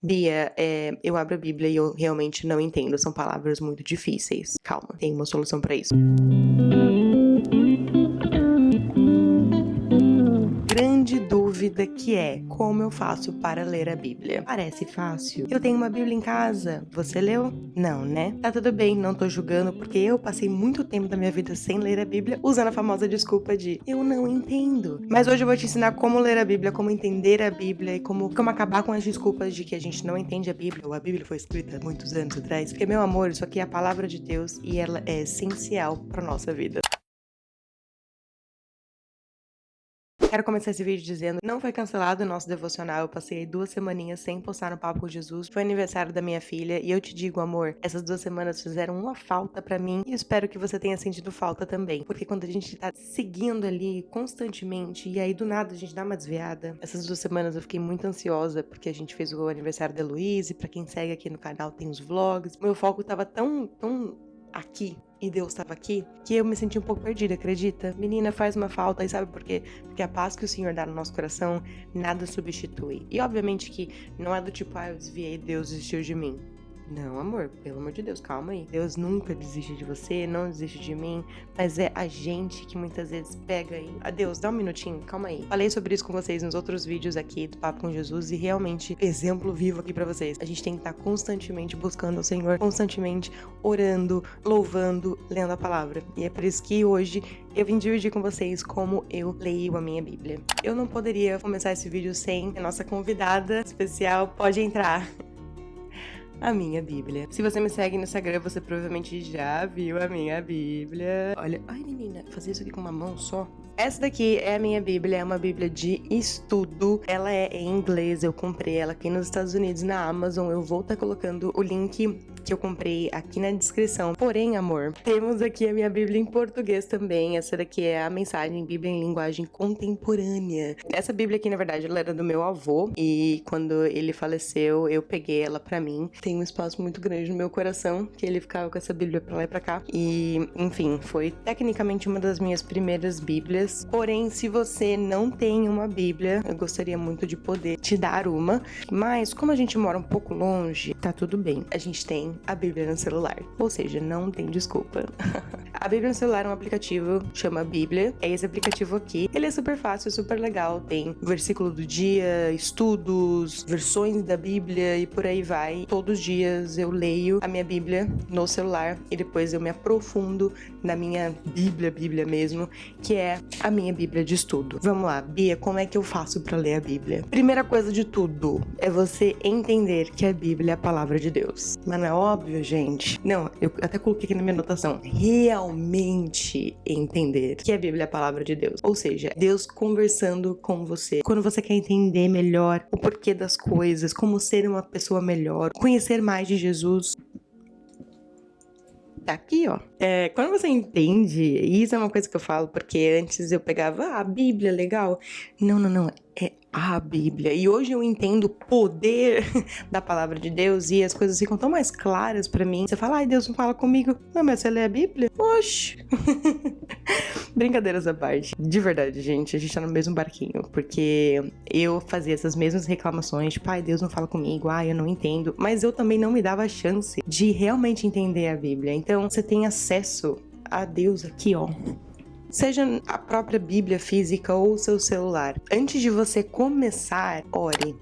Bia, eu abro a Bíblia e eu realmente não entendo, são palavras muito difíceis. Calma, tem uma solução pra isso. Grande dúvida que é: como eu faço para ler a Bíblia? Parece fácil. Eu tenho uma Bíblia em casa. Você leu? Não, né? Tá tudo bem, não tô julgando, porque eu passei muito tempo da minha vida sem ler a Bíblia, usando a famosa desculpa de eu não entendo. Mas hoje eu vou te ensinar como ler a Bíblia, como entender a Bíblia e como acabar com as desculpas de que a gente não entende a Bíblia, ou a Bíblia foi escrita há muitos anos atrás. Porque, meu amor, isso aqui é a palavra de Deus e ela é essencial pra nossa vida. Quero começar esse vídeo dizendo, não foi cancelado o nosso devocional, eu passei 2 semaninhas sem postar no Papo com Jesus, foi aniversário da minha filha, e eu te digo, amor, essas 2 semanas fizeram uma falta pra mim, e espero que você tenha sentido falta também, porque quando a gente tá seguindo ali constantemente, e aí do nada a gente dá uma desviada, essas 2 semanas eu fiquei muito ansiosa, porque a gente fez o aniversário da Luísa, e pra quem segue aqui no canal tem os vlogs, meu foco tava tão aqui, e Deus estava aqui, que eu me senti um pouco perdida, acredita? Menina, faz uma falta, e sabe por quê? Porque a paz que o Senhor dá no nosso coração, nada substitui. E obviamente que não é do tipo, eu desviei, Deus desistiu de mim. Não, amor, pelo amor de Deus, calma aí. Deus nunca desiste de você, não desiste de mim, mas é a gente que muitas vezes pega aí. Deus, dá um minutinho, calma aí. Falei sobre isso com vocês nos outros vídeos aqui do Papo com Jesus e realmente, exemplo vivo aqui pra vocês. A gente tem que estar constantemente buscando o Senhor, constantemente orando, louvando, lendo a palavra. E é por isso que hoje eu vim dividir com vocês como eu leio a minha Bíblia. Eu não poderia começar esse vídeo sem a nossa convidada especial. Pode entrar. A minha Bíblia. Se você me segue no Instagram, você provavelmente já viu a minha Bíblia. Olha, ai menina, fazer isso aqui com uma mão só. Essa daqui é a minha Bíblia, é uma Bíblia de estudo. Ela é em inglês, eu comprei ela aqui nos Estados Unidos, na Amazon. Eu vou estar colocando o link que eu comprei aqui na descrição. Porém, amor, temos aqui a minha Bíblia em português também. Essa daqui é a mensagem Bíblia em linguagem contemporânea. Essa Bíblia aqui, na verdade, ela era do meu avô. E quando ele faleceu, eu peguei ela pra mim. Tem um espaço muito grande no meu coração, que ele ficava com essa Bíblia pra lá e pra cá. E, enfim, foi tecnicamente uma das minhas primeiras Bíblias. Porém, se você não tem uma Bíblia, eu gostaria muito de poder te dar uma. Mas, como a gente mora um pouco longe, tá tudo bem. A gente tem a Bíblia no celular. Ou seja, não tem desculpa. A Bíblia no celular é um aplicativo, chama Bíblia. É esse aplicativo aqui. Ele é super fácil, super legal. Tem versículo do dia, estudos, versões da Bíblia e por aí vai. Todos os dias eu leio a minha Bíblia no celular e depois eu me aprofundo na minha Bíblia mesmo, que é a minha Bíblia de estudo. Vamos lá, Bia, como é que eu faço pra ler a Bíblia? Primeira coisa de tudo é você entender que a Bíblia é a palavra de Deus. Mas não é óbvio, gente? Não, eu até coloquei aqui na minha anotação. Realmente entender que a Bíblia é a palavra de Deus. Ou seja, Deus conversando com você. Quando você quer entender melhor o porquê das coisas, como ser uma pessoa melhor, conhecer mais de Jesus, tá aqui, ó. Quando você entende, e isso é uma coisa que eu falo, porque antes eu pegava, a Bíblia, legal. Não, é a Bíblia. E hoje eu entendo o poder da palavra de Deus e as coisas ficam tão mais claras pra mim. Você fala, ai, Deus não fala comigo. Não, mas você lê a Bíblia? Oxi. Brincadeiras à parte. De verdade, gente, a gente tá no mesmo barquinho, porque eu fazia essas mesmas reclamações, tipo, ai, Deus não fala comigo, ai, eu não entendo. Mas eu também não me dava a chance de realmente entender a Bíblia. Então, você tem acesso a Deus aqui, ó. Seja a própria Bíblia física ou o seu celular. Antes de você começar, ore.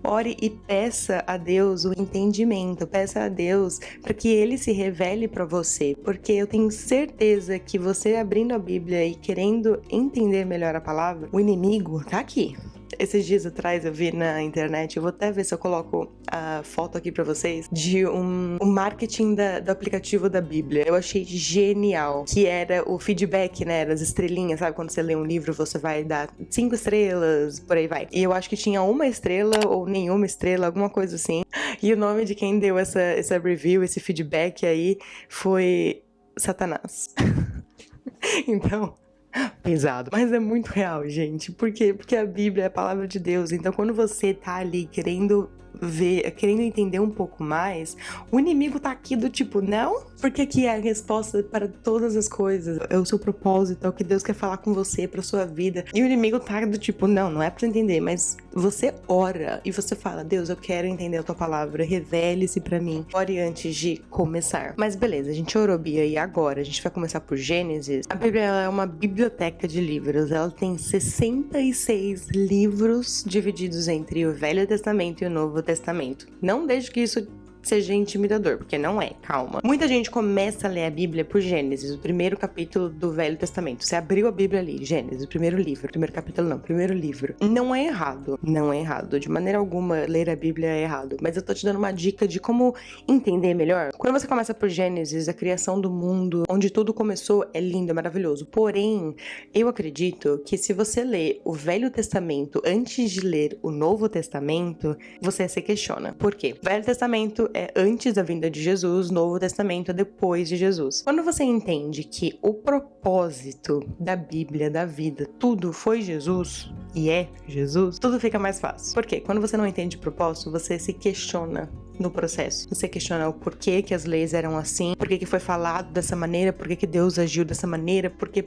Ore e peça a Deus o entendimento, peça a Deus para que Ele se revele para você, porque eu tenho certeza que você abrindo a Bíblia e querendo entender melhor a palavra, o inimigo tá aqui. Esses dias atrás eu vi na internet, eu vou até ver se eu coloco a foto aqui pra vocês, de um marketing do aplicativo da Bíblia. Eu achei genial, que era o feedback, né, das estrelinhas, sabe? Quando você lê um livro, você vai dar 5 estrelas, por aí vai. E eu acho que tinha 1 estrela ou nenhuma estrela, alguma coisa assim. E o nome de quem deu essa review, esse feedback aí, foi Satanás. Então... pesado, mas é muito real, gente. Por quê? Porque a Bíblia é a palavra de Deus. Então, quando você tá ali querendo ver, querendo entender um pouco mais, o inimigo tá aqui do tipo, não, porque aqui é a resposta para todas as coisas, é o seu propósito, é o que Deus quer falar com você, pra sua vida. E o inimigo tá do tipo, não é pra entender, mas você ora e você fala, Deus, eu quero entender a tua palavra, revele-se pra mim, ore antes de começar. Mas beleza, a gente orou, Bia, e agora? A gente vai começar por Gênesis. A Bíblia, ela é uma biblioteca de livros, ela tem 66 livros divididos entre o Velho Testamento e o Novo Testamento. Não desde que isso seja intimidador, porque não é, calma. Muita gente começa a ler a Bíblia por Gênesis, o primeiro capítulo do Velho Testamento. Você abriu a Bíblia ali, Gênesis, o primeiro livro, primeiro capítulo não, primeiro livro. Não é errado, de maneira alguma ler a Bíblia é errado, mas eu tô te dando uma dica de como entender melhor. Quando você começa por Gênesis, a criação do mundo, onde tudo começou, é lindo, é maravilhoso. Porém, eu acredito que se você ler o Velho Testamento antes de ler o Novo Testamento, você se questiona. Por quê? O Velho Testamento é antes da vinda de Jesus, Novo Testamento é depois de Jesus. Quando você entende que o propósito da Bíblia, da vida, tudo foi Jesus e é Jesus, tudo fica mais fácil. Por quê? Quando você não entende o propósito, você se questiona no processo. Você questiona o porquê que as leis eram assim, por que foi falado dessa maneira, por que Deus agiu dessa maneira, por quê.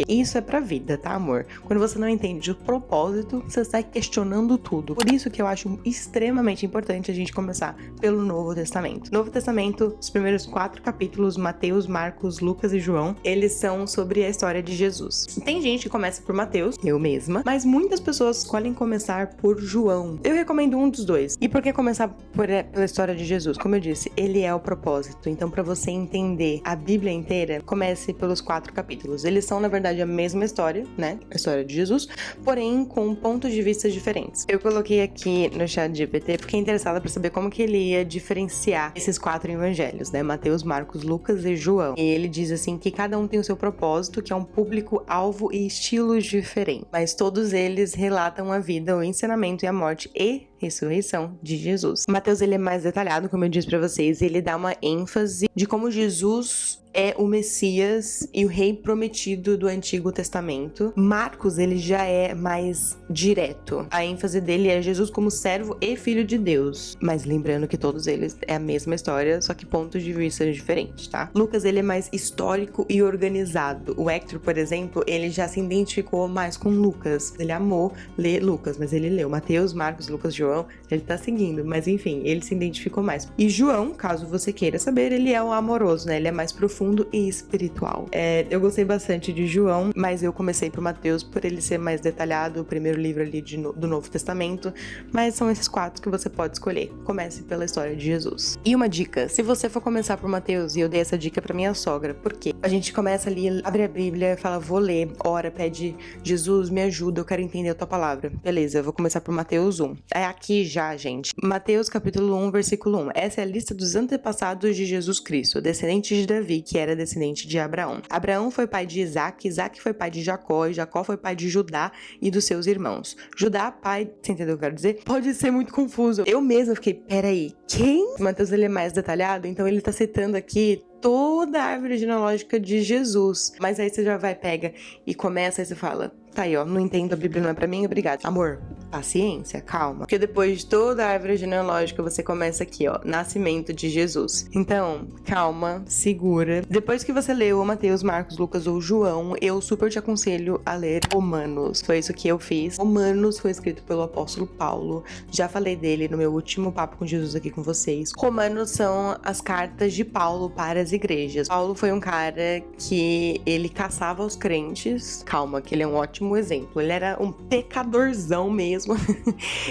Isso é pra vida, tá, amor? Quando você não entende o propósito, você está questionando tudo. Por isso que eu acho extremamente importante a gente começar pelo Novo Testamento. Novo Testamento, os primeiros 4 capítulos, Mateus, Marcos, Lucas e João, eles são sobre a história de Jesus. Tem gente que começa por Mateus, eu mesma, mas muitas pessoas escolhem começar por João. Eu recomendo um dos dois. E por que começar pela história de Jesus? Como eu disse, ele é o propósito. Então, para você entender a Bíblia inteira, comece pelos 4 capítulos. Eles são, na verdade, a mesma história, né? A história de Jesus, porém com pontos de vista diferentes. Eu coloquei aqui no chat GPT, fiquei interessada para saber como que ele ia diferenciar esses 4 evangelhos, né? Mateus, Marcos, Lucas e João. E ele diz assim que cada um tem o seu propósito, que é um público-alvo e estilos diferentes. Mas todos eles relatam a vida, o ensinamento e a morte e ressurreição de Jesus. Mateus, ele é mais detalhado, como eu disse pra vocês, ele dá uma ênfase de como Jesus é o Messias e o rei prometido do Antigo Testamento. Marcos, ele já é mais direto. A ênfase dele é Jesus como servo e filho de Deus. Mas lembrando que todos eles é a mesma história, só que pontos de vista diferentes, tá? Lucas, ele é mais histórico e organizado. O Hector, por exemplo, ele já se identificou mais com Lucas. Ele amou ler Lucas, mas ele leu Mateus, Marcos, Lucas, João. Ele tá seguindo, mas enfim, ele se identificou mais. E João, caso você queira saber, ele é o amoroso, né? Ele é mais profundo e espiritual. Eu gostei bastante de João, mas eu comecei por Mateus por ele ser mais detalhado, o primeiro livro ali do Novo Testamento, mas são esses 4 que você pode escolher. Comece pela história de Jesus. E uma dica, se você for começar por Mateus, e eu dei essa dica pra minha sogra, porque a gente começa ali, abre a Bíblia, fala, vou ler, ora, pede, Jesus, me ajuda, eu quero entender a tua palavra. Beleza, eu vou começar por Mateus 1. É aqui já, gente. Mateus capítulo 1, versículo 1. Essa é a lista dos antepassados de Jesus Cristo, descendentes de Davi, que era descendente de Abraão. Abraão foi pai de Isaac, Isaac foi pai de Jacó, e Jacó foi pai de Judá e dos seus irmãos. Judá, pai, você entendeu o que eu quero dizer? Pode ser muito confuso. Eu mesma fiquei, peraí, quem? Mateus, ele é mais detalhado, então ele tá citando aqui toda a árvore genealógica de Jesus. Mas aí você já vai, pega e começa, aí você fala, tá aí, ó, não entendo, a Bíblia não é pra mim, obrigado. Amor, paciência, calma. Porque depois de toda a árvore genealógica, você começa aqui, ó, nascimento de Jesus. Então, calma, segura. Depois que você leu Mateus, Marcos, Lucas ou João, eu super te aconselho a ler Romanos. Foi isso que eu fiz. Romanos foi escrito pelo apóstolo Paulo. Já falei dele no meu último papo com Jesus aqui com vocês. Romanos são as cartas de Paulo para as igrejas. Paulo foi um cara que ele caçava os crentes. Calma, que ele é um ótimo exemplo. Ele era um pecadorzão mesmo.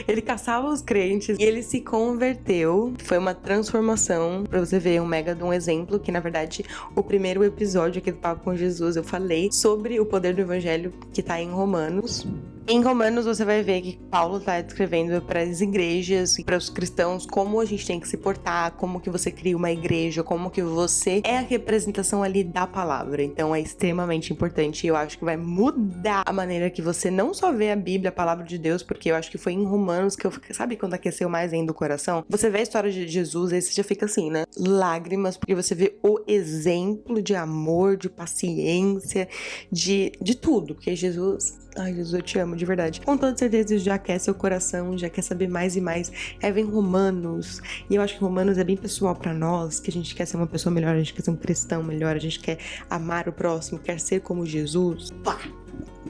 Ele caçava os crentes e ele se converteu. Foi uma transformação. Pra você ver um mega de um exemplo, que na verdade o primeiro episódio aqui do Papo com Jesus eu falei sobre o poder do evangelho que tá em Romanos. Em Romanos você vai ver que Paulo está descrevendo para as igrejas e para os cristãos como a gente tem que se portar, como que você cria uma igreja, como que você é a representação ali da palavra. Então é extremamente importante e eu acho que vai mudar a maneira que você não só vê a Bíblia, a palavra de Deus, porque eu acho que foi em Romanos que eu, sabe quando aqueceu mais ainda o coração? Você vê a história de Jesus, aí você já fica assim, né? Lágrimas, porque você vê o exemplo de amor, de paciência, de tudo, porque Jesus Ai, Jesus, eu te amo, de verdade. Com toda certeza, já quer seu coração, já quer saber mais e mais. Aí vem Romanos. E eu acho que Romanos é bem pessoal pra nós, que a gente quer ser uma pessoa melhor, a gente quer ser um cristão melhor, a gente quer amar o próximo, quer ser como Jesus. Pá!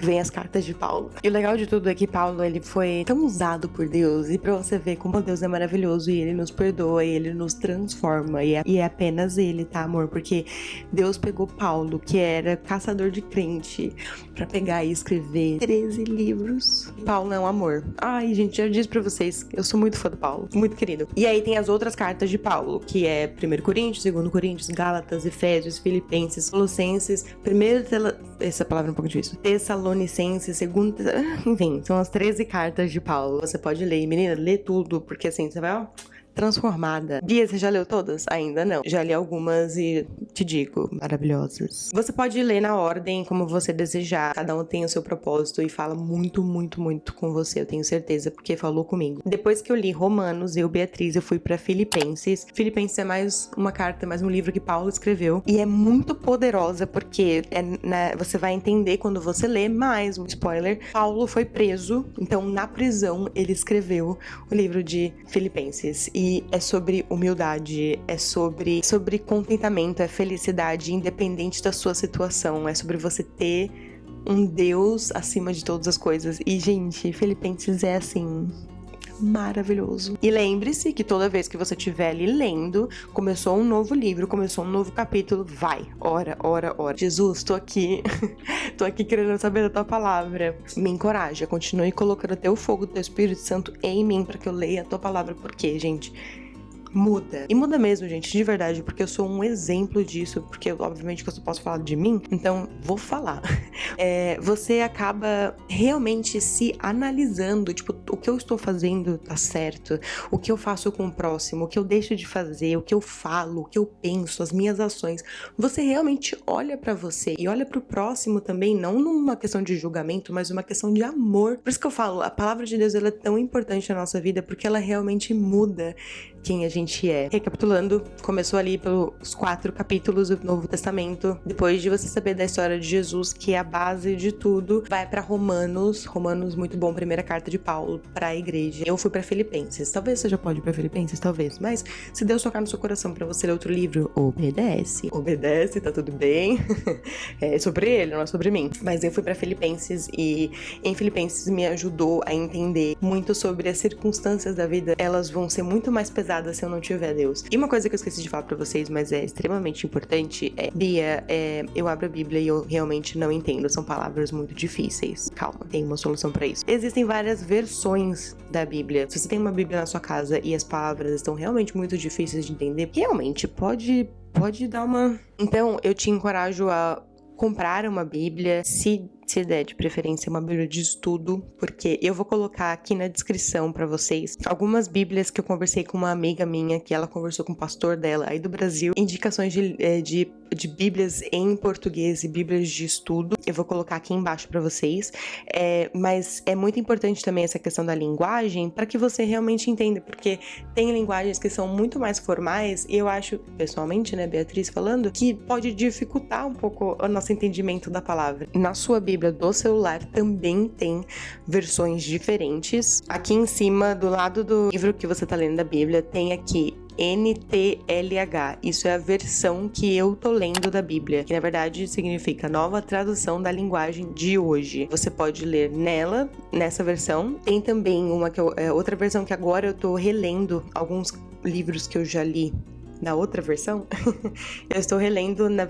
Vem as cartas de Paulo. E o legal de tudo é que Paulo, ele foi tão usado por Deus, e pra você ver como Deus é maravilhoso, e ele nos perdoa, e ele nos transforma, e é apenas ele, tá, amor? Porque Deus pegou Paulo, que era caçador de crente, pra pegar e escrever 13 livros. Paulo é um amor. Ai, gente, já disse pra vocês, eu sou muito fã do Paulo, muito querido. E aí tem as outras cartas de Paulo, que é 1 Coríntios, 2 Coríntios, Gálatas, Efésios, Filipenses, Colossenses, essa palavra é um pouco difícil, Tessalonicenses, enfim, são as 13 cartas de Paulo. Você pode ler, menina, lê tudo, porque assim, você vai, ó, transformada. Bia, você já leu todas? Ainda não. Já li algumas e te digo, maravilhosas. Você pode ler na ordem como você desejar. Cada um tem o seu propósito e fala muito, muito, muito com você, eu tenho certeza, porque falou comigo. Depois que eu li Romanos, Beatriz, eu fui pra Filipenses. Filipenses é mais uma carta, mais um livro que Paulo escreveu. E é muito poderosa, porque você vai entender quando você lê, mais um spoiler. Paulo foi preso, então na prisão ele escreveu o livro de Filipenses. E é sobre humildade, é sobre contentamento, é felicidade, independente da sua situação. É sobre você ter um Deus acima de todas as coisas. E, gente, Filipenses é assim, maravilhoso. E lembre-se que toda vez que você estiver ali lendo, começou um novo livro, começou um novo capítulo, vai, ora. Jesus, tô aqui, tô aqui querendo saber da tua palavra. Me encoraja, continue colocando o teu fogo, o teu Espírito Santo em mim, para que eu leia a tua palavra, porque, gente, muda. E muda mesmo, gente, de verdade, porque eu sou um exemplo disso, porque obviamente que eu só posso falar de mim, então vou falar. Você acaba realmente se analisando, tipo, o que eu estou fazendo tá certo, o que eu faço com o próximo, o que eu deixo de fazer, o que eu falo, o que eu penso, as minhas ações. Você realmente olha pra você e olha pro próximo também, não numa questão de julgamento, mas uma questão de amor. Por isso que eu falo, a palavra de Deus, ela é tão importante na nossa vida, porque ela realmente muda quem a gente é. Recapitulando, começou ali pelos 4 capítulos do Novo Testamento. Depois de você saber da história de Jesus, que é a base de tudo, vai pra Romanos, muito bom, primeira carta de Paulo pra igreja. Eu fui pra Filipenses. Talvez você já pode ir pra Filipenses, talvez, mas se Deus tocar no seu coração pra você ler outro livro, obedece, tá tudo bem. É sobre ele, não é sobre mim. Mas eu fui pra Filipenses e em Filipenses me ajudou a entender muito sobre as circunstâncias da vida. Elas vão ser muito mais pesadas se eu não tiver Deus. E uma coisa que eu esqueci de falar pra vocês, mas é extremamente importante, Bia, eu abro a Bíblia e eu realmente não entendo, são palavras muito difíceis. Calma, tem uma solução pra isso. Existem várias versões da Bíblia. Se você tem uma Bíblia na sua casa e as palavras estão realmente muito difíceis de entender, realmente pode dar uma... Então, eu te encorajo a comprar uma Bíblia, se der de preferência uma Bíblia de estudo, porque eu vou colocar aqui na descrição pra vocês algumas Bíblias que eu conversei com uma amiga minha, que ela conversou com o pastor dela aí do Brasil, indicações de Bíblias em português e Bíblias de estudo. Eu vou colocar aqui embaixo pra vocês, mas é muito importante também essa questão da linguagem, para que você realmente entenda, porque tem linguagens que são muito mais formais, e eu acho, pessoalmente, né, Beatriz falando, que pode dificultar um pouco o nosso entendimento da palavra. Na sua Bíblia do celular também tem versões diferentes. Aqui em cima, do lado do livro que você tá lendo da Bíblia, tem aqui NTLH. Isso é a versão que eu tô lendo da Bíblia, que na verdade significa Nova Tradução da Linguagem de Hoje. Você pode ler nessa versão. Tem também outra versão que agora eu tô relendo alguns livros que eu já li na outra versão. Eu estou relendo na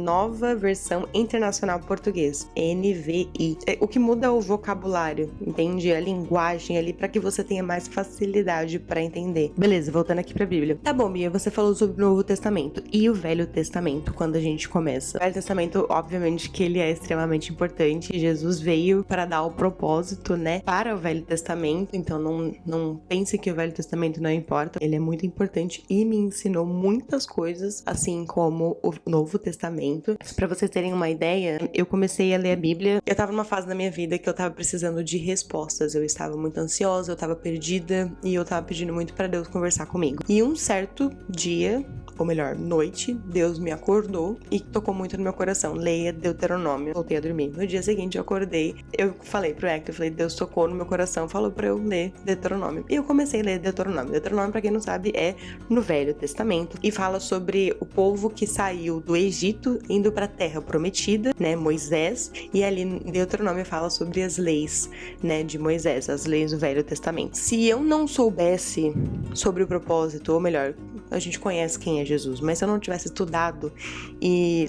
Nova Versão Internacional Português, NVI. O que muda é o vocabulário, entende? A linguagem ali, para que você tenha mais facilidade para entender. Beleza, voltando aqui pra Bíblia. Tá bom, Bia, você falou sobre o Novo Testamento e o Velho Testamento quando a gente começa. O Velho Testamento, obviamente que ele é extremamente importante. Jesus veio para dar o propósito, né, para o Velho Testamento, então não pense que o Velho Testamento não importa. Ele é muito importante e me ensinou muitas coisas, assim como o Novo Testamento. Pra vocês terem uma ideia, eu comecei a ler a Bíblia. Eu tava numa fase da minha vida que eu tava precisando de respostas. Eu estava muito ansiosa, eu tava perdida e eu tava pedindo muito pra Deus conversar comigo. E um certo dia, ou melhor, noite, Deus me acordou e tocou muito no meu coração: leia Deuteronômio. Voltei a dormir. No dia seguinte eu acordei, eu falei pro Hector, eu falei: Deus tocou no meu coração, falou pra eu ler Deuteronômio. E eu comecei a ler Deuteronômio. Deuteronômio, pra quem não sabe, é no Velho Testamento e fala sobre o povo que saiu do Egito indo pra Terra Prometida, né, Moisés, e ali em Deuteronômio fala sobre as leis, né, de Moisés, as leis do Velho Testamento. Se eu não soubesse sobre o propósito, ou melhor, a gente conhece quem é Jesus, mas se eu não tivesse estudado e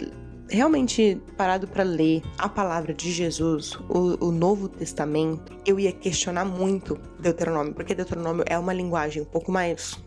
realmente parado para ler a palavra de Jesus, o Novo Testamento, eu ia questionar muito Deuteronômio, porque Deuteronômio é uma linguagem um pouco mais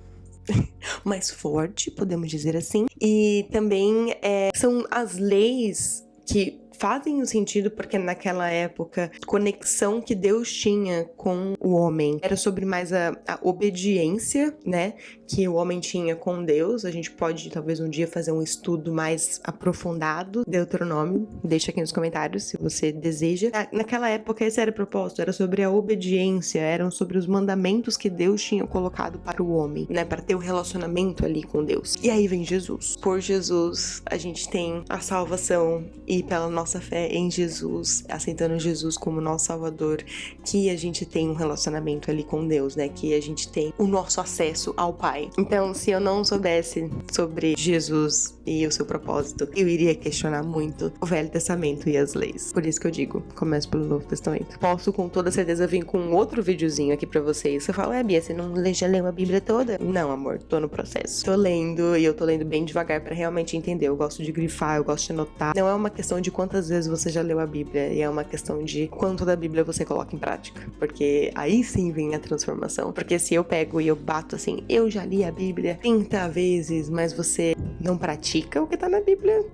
forte, podemos dizer assim, e também são as leis que fazem o sentido porque naquela época a conexão que Deus tinha com o homem era sobre mais a obediência, né, que o homem tinha com Deus. A gente pode talvez um dia fazer um estudo mais aprofundado Deuteronômio, deixa aqui nos comentários se você deseja. Naquela época esse era o propósito, era sobre a obediência, eram sobre os mandamentos que Deus tinha colocado para o homem, né, para ter um relacionamento ali com Deus. E aí vem Jesus. Por Jesus a gente tem a salvação, e pela nossa fé em Jesus, aceitando Jesus como nosso Salvador, que a gente tem um relacionamento ali com Deus, né? Que a gente tem o nosso acesso ao Pai. Então, se eu não soubesse sobre Jesus e o seu propósito, eu iria questionar muito o Velho Testamento e as leis. Por isso que eu digo, começo pelo Novo Testamento. Posso com toda certeza vir com outro videozinho aqui pra vocês. Você fala: Bia, você não já leu a Bíblia toda? Não, amor, tô no processo. Tô lendo, e eu tô lendo bem devagar pra realmente entender. Eu gosto de grifar, eu gosto de anotar. Não é uma questão de quantas vezes você já leu a Bíblia, e é uma questão de quanto da Bíblia você coloca em prática, porque aí sim vem a transformação. Porque se eu pego e eu bato assim: eu já li a Bíblia 30 vezes, mas você não pratica o que tá na Bíblia,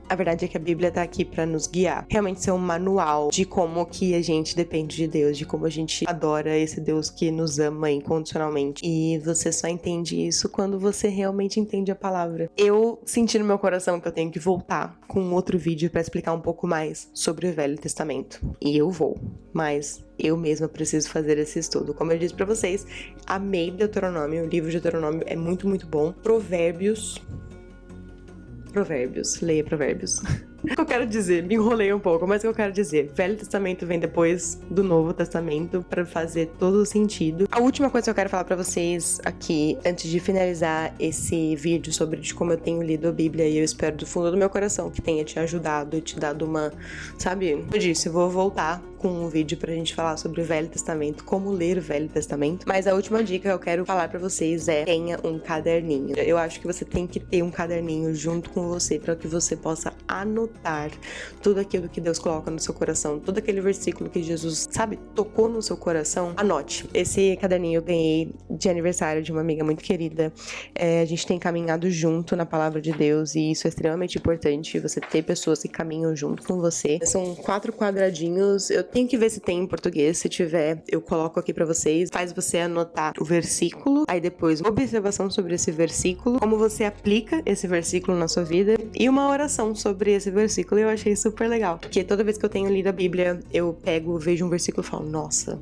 a verdade é que a Bíblia tá aqui pra nos guiar. Realmente ser um manual de como que a gente depende de Deus, de como a gente adora esse Deus que nos ama incondicionalmente. E você só entende isso quando você realmente entende a palavra. Eu senti no meu coração que eu tenho que voltar com um outro vídeo pra explicar um pouco mais sobre o Velho Testamento. E eu vou, mas eu mesma preciso fazer esse estudo. Como eu disse pra vocês, amei Deuteronômio, o livro de Deuteronômio é muito, muito bom. Provérbios, leia Provérbios. O que eu quero dizer? Me enrolei um pouco, mas o que eu quero dizer? Velho Testamento vem depois do Novo Testamento pra fazer todo o sentido. A última coisa que eu quero falar pra vocês aqui, antes de finalizar esse vídeo sobre de como eu tenho lido a Bíblia, e eu espero do fundo do meu coração que tenha te ajudado, te dado uma, sabe? Eu disse, eu vou voltar com um vídeo pra gente falar sobre o Velho Testamento, como ler o Velho Testamento. Mas a última dica que eu quero falar pra vocês é: tenha um caderninho. Eu acho que você tem que ter um caderninho junto com você pra que você possa anotar tudo aquilo que Deus coloca no seu coração, todo aquele versículo que Jesus, sabe, tocou no seu coração. Anote. Esse caderninho eu ganhei de aniversário de uma amiga muito querida. A gente tem caminhado junto na palavra de Deus, e isso é extremamente importante, você ter pessoas que caminham junto com você. São 4 quadradinhos. Eu tenho que ver se tem em português. Se tiver, eu coloco aqui pra vocês. Faz você anotar o versículo, aí depois observação sobre esse versículo, como você aplica esse versículo na sua vida, e uma oração sobre esse versículo. Eu achei super legal, porque toda vez que eu tenho lido a Bíblia, eu pego, vejo um versículo e falo: nossa,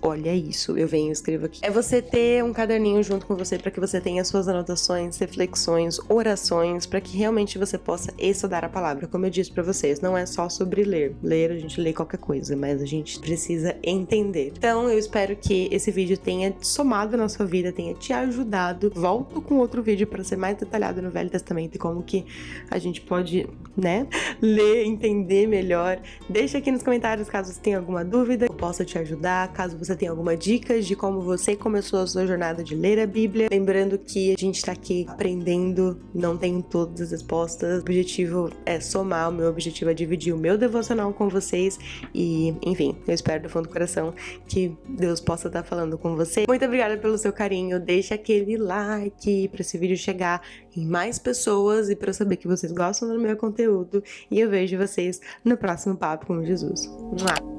olha isso, eu venho e escrevo aqui. É você ter um caderninho junto com você para que você tenha suas anotações, reflexões, orações, para que realmente você possa estudar a palavra. Como eu disse para vocês, não é só sobre ler. Ler, a gente lê qualquer coisa, mas a gente precisa entender. Então, eu espero que esse vídeo tenha somado na sua vida, tenha te ajudado. Volto com outro vídeo para ser mais detalhado no Velho Testamento e como que a gente pode, né, ler, entender melhor. Deixa aqui nos comentários caso você tenha alguma dúvida, eu possa te ajudar, caso você tenha alguma dica de como você começou a sua jornada de ler a Bíblia. Lembrando que a gente tá aqui aprendendo, não tenho todas as respostas. O objetivo é somar, o meu objetivo é dividir o meu devocional com vocês. E, enfim, eu espero do fundo do coração que Deus possa estar falando com você. Muito obrigada pelo seu carinho. Deixa aquele like pra esse vídeo chegar em mais pessoas e pra eu saber que vocês gostam do meu conteúdo. E eu vejo vocês no próximo Papo com Jesus. Mua!